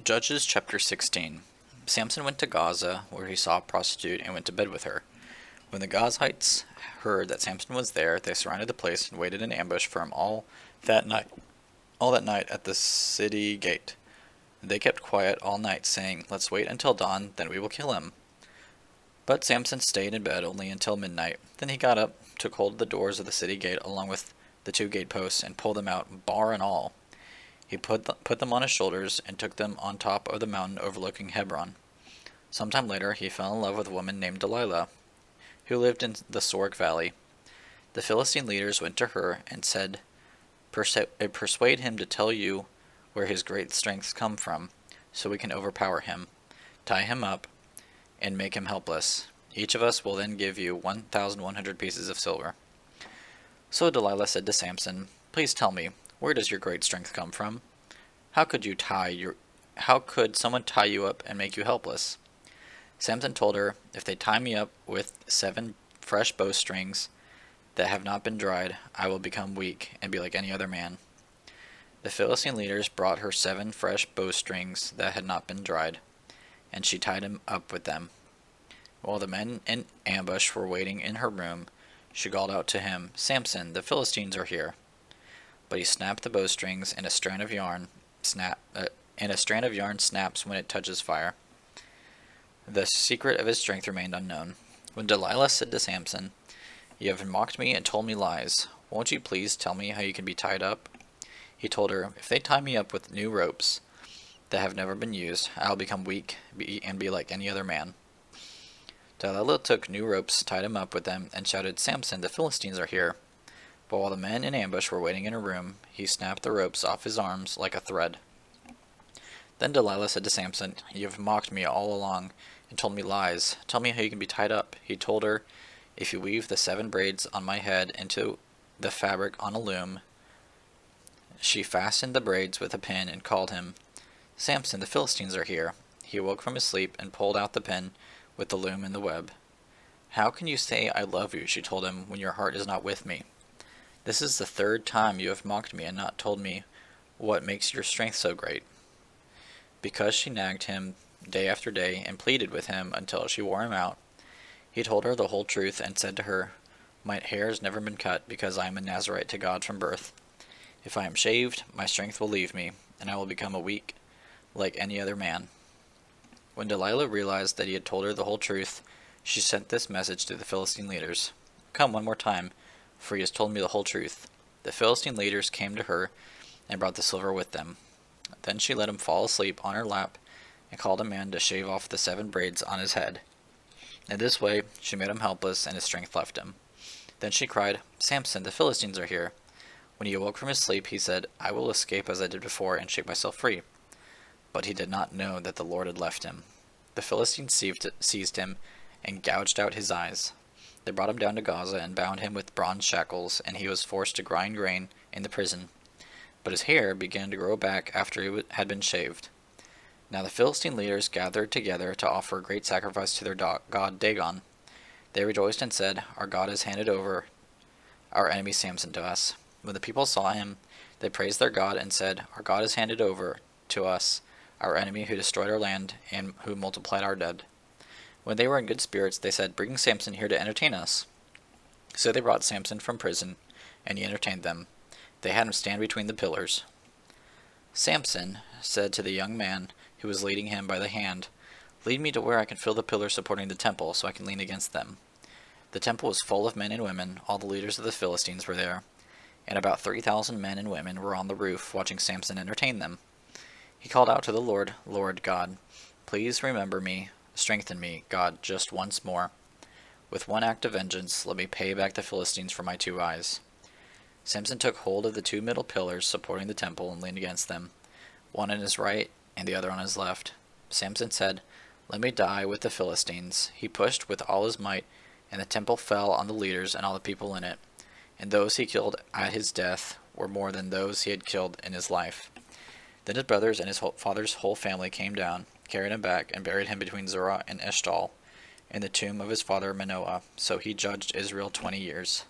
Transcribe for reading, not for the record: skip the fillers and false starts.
Judges chapter 16. Samson went to Gaza, where he saw a prostitute and went to bed with her. When the Gazites heard that Samson was there, they surrounded the place and waited in ambush for him that night, all that night at the city gate. They kept quiet all night, saying, "Let's wait until dawn, then we will kill him." But Samson stayed in bed only until midnight. Then he got up, took hold of the doors of the city gate along with the two gateposts, and pulled them out, bar and all. He put them on his shoulders and took them on top of the mountain overlooking Hebron. Sometime later, he fell in love with a woman named Delilah, who lived in the Sorek Valley. The Philistine leaders went to her and said, "Persuade him to tell you where his great strengths come from, so we can overpower him, tie him up, and make him helpless. Each of us will then give you 1,100 pieces of silver." So Delilah said to Samson, "Please tell me, where does your great strength come from? How could someone tie you up and make you helpless?" Samson told her, "If they tie me up with 7 fresh bowstrings that have not been dried, I will become weak and be like any other man." The Philistine leaders brought her 7 fresh bowstrings that had not been dried, and she tied him up with them. While the men in ambush were waiting in her room, she called out to him, "Samson, the Philistines are here." But he snapped the bowstrings, and a strand of yarn snaps when it touches fire. The secret of his strength remained unknown. When Delilah said to Samson, "You have mocked me and told me lies. Won't you please tell me how you can be tied up?" He told her, "If they tie me up with new ropes that have never been used, I will become weak and be like any other man." Delilah took new ropes, tied him up with them, and shouted, "Samson, the Philistines are here." But while the men in ambush were waiting in her room, he snapped the ropes off his arms like a thread. Then Delilah said to Samson, "You have mocked me all along and told me lies. Tell me how you can be tied up." He told her, "If you weave the 7 braids on my head into the fabric on a loom." She fastened the braids with a pin and called him, "Samson, the Philistines are here." He awoke from his sleep and pulled out the pin with the loom and the web. "How can you say I love you," she told him, "when your heart is not with me? This is the 3rd time you have mocked me and not told me what makes your strength so great." Because she nagged him day after day and pleaded with him until she wore him out, he told her the whole truth and said to her, "My hair has never been cut because I am a Nazirite to God from birth. If I am shaved, my strength will leave me, and I will become a weak like any other man." When Delilah realized that he had told her the whole truth, she sent this message to the Philistine leaders, "Come one more time, for he has told me the whole truth." The Philistine leaders came to her and brought the silver with them. Then she let him fall asleep on her lap and called a man to shave off the 7 braids on his head. In this way, she made him helpless and his strength left him. Then she cried, "Samson, the Philistines are here." When he awoke from his sleep, he said, "I will escape as I did before and shake myself free." But he did not know that the Lord had left him. The Philistines seized him and gouged out his eyes. They brought him down to Gaza and bound him with bronze shackles, and he was forced to grind grain in the prison. But his hair began to grow back after he had been shaved. Now the Philistine leaders gathered together to offer a great sacrifice to their god Dagon. They rejoiced and said, "Our God has handed over our enemy Samson to us." When the people saw him, they praised their God and said, "Our God has handed over to us our enemy who destroyed our land and who multiplied our dead." When they were in good spirits, they said, "Bring Samson here to entertain us." So they brought Samson from prison, and he entertained them. They had him stand between the pillars. Samson said to the young man who was leading him by the hand, "Lead me to where I can feel the pillars supporting the temple, so I can lean against them." The temple was full of men and women. All the leaders of the Philistines were there, and about 3,000 men and women were on the roof watching Samson entertain them. He called out to the Lord, "Lord God, please remember me. Strengthen me, God, just once more. With one act of vengeance, let me pay back the Philistines for my 2 eyes." Samson took hold of the 2 middle pillars supporting the temple and leaned against them, one on his right and the other on his left. Samson said, "Let me die with the Philistines." He pushed with all his might, and the temple fell on the leaders and all the people in it. And those he killed at his death were more than those he had killed in his life. Then his brothers and his father's whole family came down, carried him back, and buried him between Zorah and Eshtaol, in the tomb of his father Manoah. So he judged Israel 20 years.